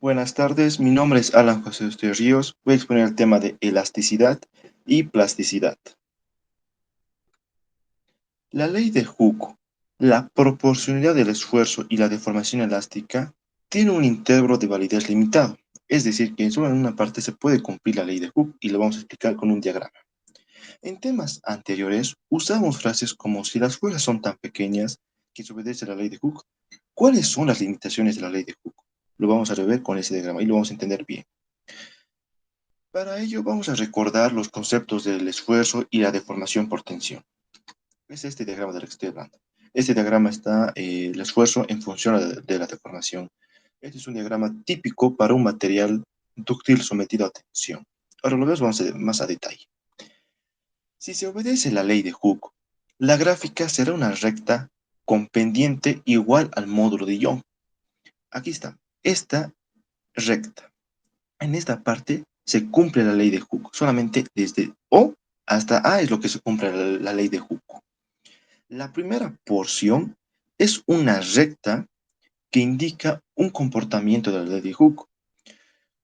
Buenas tardes, mi nombre es Alan José Usted Ríos. Voy a exponer el tema de elasticidad y plasticidad. La ley de Hooke, la proporcionalidad del esfuerzo y la deformación elástica, tiene un intervalo de validez limitado. Es decir, que solo en una parte se puede cumplir la ley de Hooke y lo vamos a explicar con un diagrama. En temas anteriores, usamos frases como si las fuerzas son tan pequeñas que se obedece a la ley de Hooke. ¿Cuáles son las limitaciones de la ley de Hooke? Lo vamos a rever con ese diagrama y lo vamos a entender bien. Para ello vamos a recordar los conceptos del esfuerzo y la deformación por tensión. Es este diagrama del que estoy hablando. Este diagrama está el esfuerzo en función de la deformación. Este es un diagrama típico para un material dúctil sometido a tensión. Ahora lo vemos más a detalle. Si se obedece la ley de Hooke, la gráfica será una recta con pendiente igual al módulo de Young. Aquí está, esta recta. En esta parte se cumple la ley de Hooke. Solamente desde O hasta A es lo que se cumple la ley de Hooke. La primera porción es una recta que indica un comportamiento de la ley de Hooke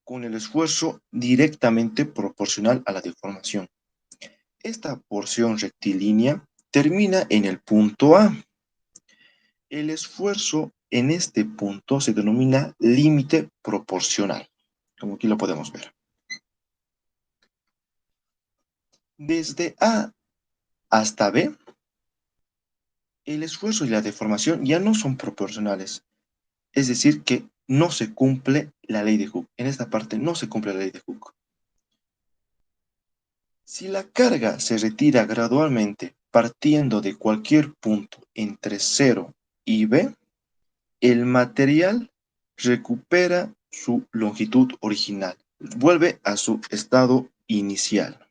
con el esfuerzo directamente proporcional a la deformación. Esta porción rectilínea termina en el punto A. El esfuerzo en este punto se denomina límite proporcional, como aquí lo podemos ver. Desde A hasta B, el esfuerzo y la deformación ya no son proporcionales, es decir, que no se cumple la ley de Hooke. En esta parte no se cumple la ley de Hooke. Si la carga se retira gradualmente partiendo de cualquier punto entre 0 y B, el material recupera su longitud original, vuelve a su estado inicial.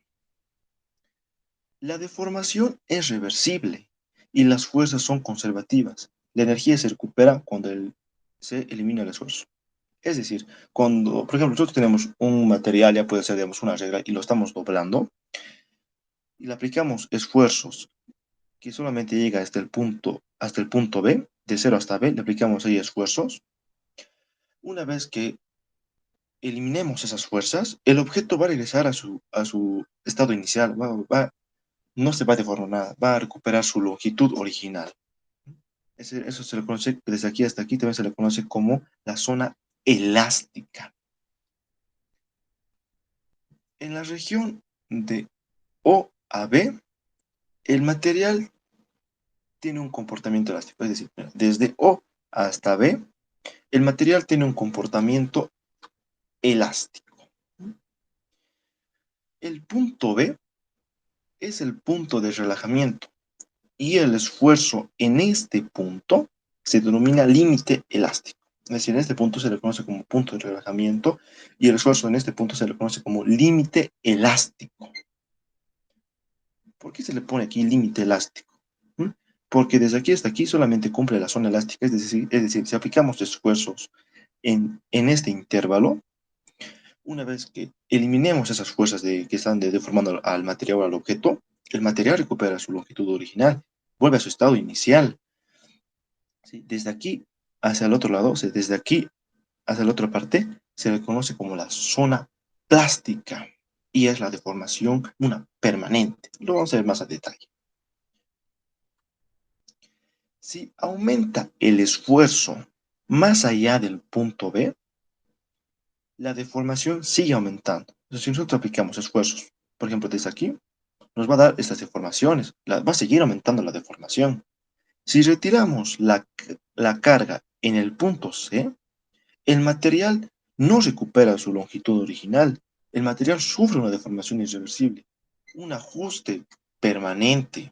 La deformación es reversible y las fuerzas son conservativas. La energía se recupera cuando se elimina el esfuerzo. Es decir, cuando, por ejemplo, nosotros tenemos un material, ya puede ser, digamos, una regla, y lo estamos doblando, y le aplicamos esfuerzos que solamente llega hasta el punto B, de 0 hasta B, le aplicamos ahí esfuerzos. Una vez que eliminemos esas fuerzas, el objeto va a regresar a su estado inicial, no se va a deformar nada, va a recuperar su longitud original. Eso se le conoce, desde aquí hasta aquí también se le conoce como la zona elástica. En la región de O a B, el material tiene un comportamiento elástico, es decir, desde O hasta B, el material tiene un comportamiento elástico. El punto B es el punto de relajamiento y el esfuerzo en este punto se denomina límite elástico. Es decir, en este punto se le conoce como punto de relajamiento y el esfuerzo en este punto se le conoce como límite elástico. ¿Por qué se le pone aquí límite elástico? Porque desde aquí hasta aquí solamente cumple la zona elástica, es decir, si aplicamos esfuerzos en este intervalo, una vez que eliminemos esas fuerzas que están deformando al material o al objeto, el material recupera su longitud original, vuelve a su estado inicial. ¿Sí? Desde aquí hacia el otro lado, o sea, desde aquí hacia la otra parte, se le conoce como la zona plástica y es la deformación, una permanente. Lo vamos a ver más a detalle. Si aumenta el esfuerzo más allá del punto B, la deformación sigue aumentando. Entonces, si nosotros aplicamos esfuerzos, por ejemplo, desde aquí, nos va a dar estas deformaciones, va a seguir aumentando la deformación. Si retiramos la carga en el punto C, el material no recupera su longitud original. El material sufre una deformación irreversible, un ajuste permanente.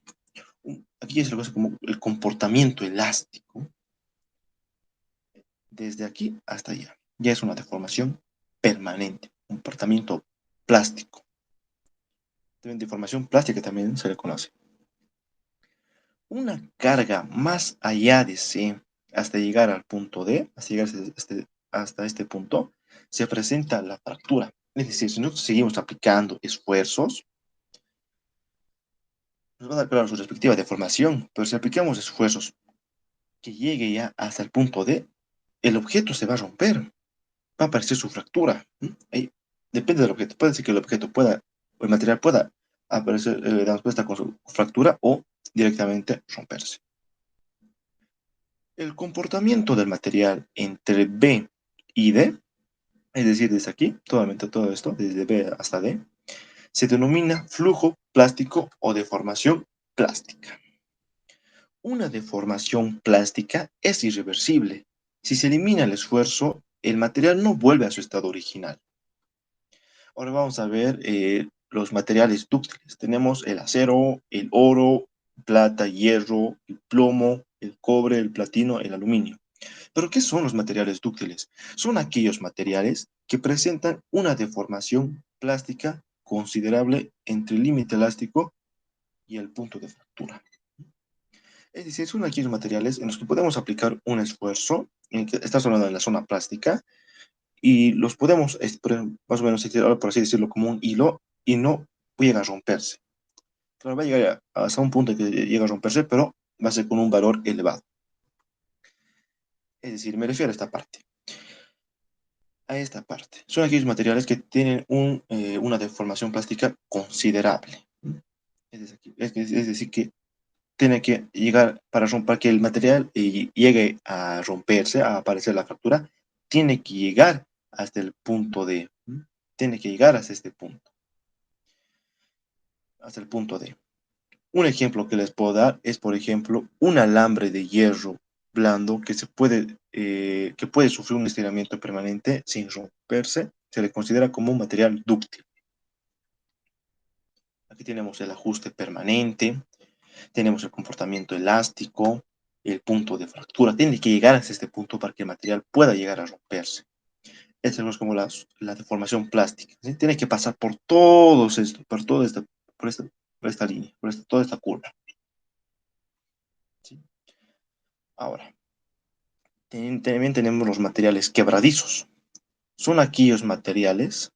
Aquí es lo que se como el comportamiento elástico, desde aquí hasta allá. Ya es una deformación permanente, un comportamiento plástico. Deformación plástica también se le conoce. Una carga más allá de C hasta llegar al punto D, hasta llegar hasta este punto, se presenta la fractura. Es decir, si nosotros seguimos aplicando esfuerzos, nos va a dar claro su respectiva deformación, pero si aplicamos esfuerzos que llegue ya hasta el punto D, el objeto se va a romper. va a aparecer su fractura. Ahí, depende del objeto. Puede ser que el objeto pueda, o el material pueda aparecer la respuesta con su fractura o directamente romperse. El comportamiento del material entre B y D, es decir, desde aquí, todo esto, desde B hasta D, se denomina flujo plástico o deformación plástica. Una deformación plástica es irreversible. Si se elimina el esfuerzo, el material no vuelve a su estado original. Ahora vamos a ver los materiales dúctiles. Tenemos el acero, el oro, plata, hierro, el plomo, el cobre, el platino, el aluminio. ¿Pero qué son los materiales dúctiles? Son aquellos materiales que presentan una deformación plástica considerable entre el límite elástico y el punto de fractura. Es decir, son aquellos materiales en los que podemos aplicar un esfuerzo, en que estás hablando de la zona plástica, y los podemos, más o menos, por así decirlo, como un hilo, y no llega a romperse. Claro, va a llegar hasta un punto que llega a romperse, pero va a ser con un valor elevado. Es decir, me refiero a esta parte. A esta parte. Son aquellos materiales que tienen una deformación plástica considerable. Es decir, que tiene que llegar, para que el material llegue a romperse, a aparecer la fractura, tiene que llegar hasta el punto D. Tiene que llegar hasta este punto, hasta el punto D. Un ejemplo que les puedo dar es, por ejemplo, un alambre de hierro blando que puede sufrir un estiramiento permanente sin romperse. Se le considera como un material dúctil. Aquí tenemos el ajuste permanente, tenemos el comportamiento elástico, el punto de fractura. Tiene que llegar hasta este punto para que el material pueda llegar a romperse. Esto es como la deformación plástica, ¿sí? Tiene que pasar por todos esto, por esta línea, toda esta curva. ¿Sí? Ahora, también tenemos los materiales quebradizos. Son aquellos materiales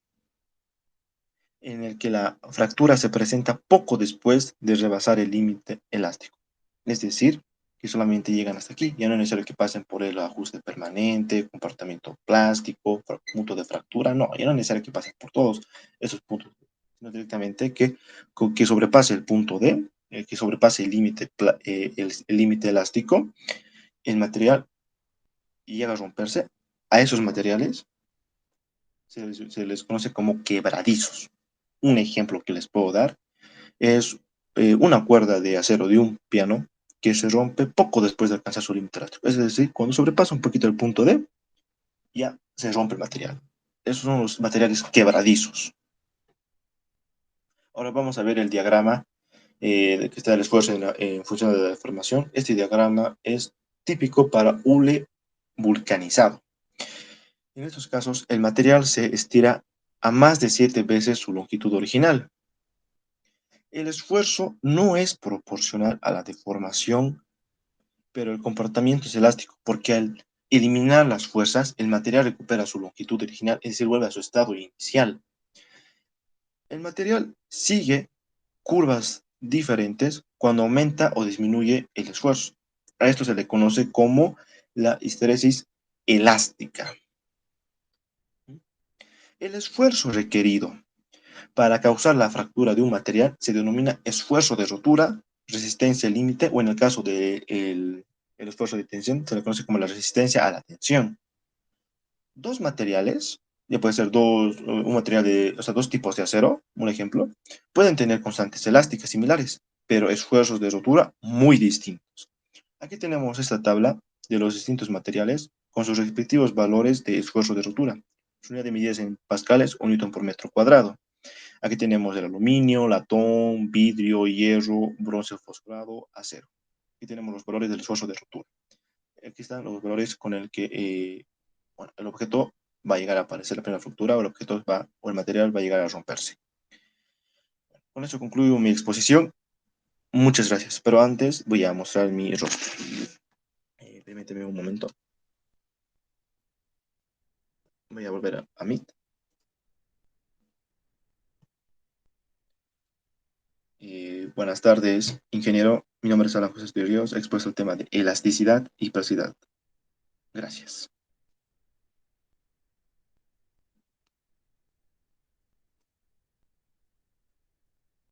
en el que la fractura se presenta poco después de rebasar el límite elástico. Es decir, que solamente llegan hasta aquí. Ya no es necesario que pasen por el ajuste permanente, comportamiento plástico, punto de fractura. No, ya no es necesario que pasen por todos esos puntos, sino directamente que sobrepase el punto D, que sobrepase el límite elástico, el material llega a romperse. A esos materiales se les conoce como quebradizos. Un ejemplo que les puedo dar es una cuerda de acero de un piano que se rompe poco después de alcanzar su límite elástico. Es decir, cuando sobrepasa un poquito el punto D, ya se rompe el material. Esos son los materiales quebradizos. Ahora vamos a ver el diagrama que está el esfuerzo en función de la deformación. Este diagrama es típico para hule vulcanizado. En estos casos, el material se estira a más de 7 veces su longitud original. El esfuerzo no es proporcional a la deformación, pero el comportamiento es elástico, porque al eliminar las fuerzas, el material recupera su longitud original, es decir, vuelve a su estado inicial. El material sigue curvas diferentes cuando aumenta o disminuye el esfuerzo. A esto se le conoce como la histeresis elástica. El esfuerzo requerido para causar la fractura de un material se denomina esfuerzo de rotura, resistencia límite, o en el caso del el esfuerzo de tensión, se le conoce como la resistencia a la tensión. Dos materiales, ya puede ser un material de, o sea, dos tipos de acero, un ejemplo, pueden tener constantes elásticas similares, pero esfuerzos de rotura muy distintos. Aquí tenemos esta tabla de los distintos materiales con sus respectivos valores de esfuerzo de rotura. Su unidad de medida es en pascales o newton por metro cuadrado. Aquí tenemos el aluminio, latón, vidrio, hierro, bronce fosforado, acero. Aquí tenemos los valores del esfuerzo de rotura. Aquí están los valores con el que bueno, el objeto va a llegar a aparecer la primera fractura o el material va a llegar a romperse. Con eso concluyo mi exposición. Muchas gracias. Pero antes voy a mostrar mi rostro. Permíteme un momento. Voy a volver a Meet. Buenas tardes, ingeniero. Mi nombre es Alan José Ríos. He expuesto el tema de elasticidad y plasticidad. Gracias.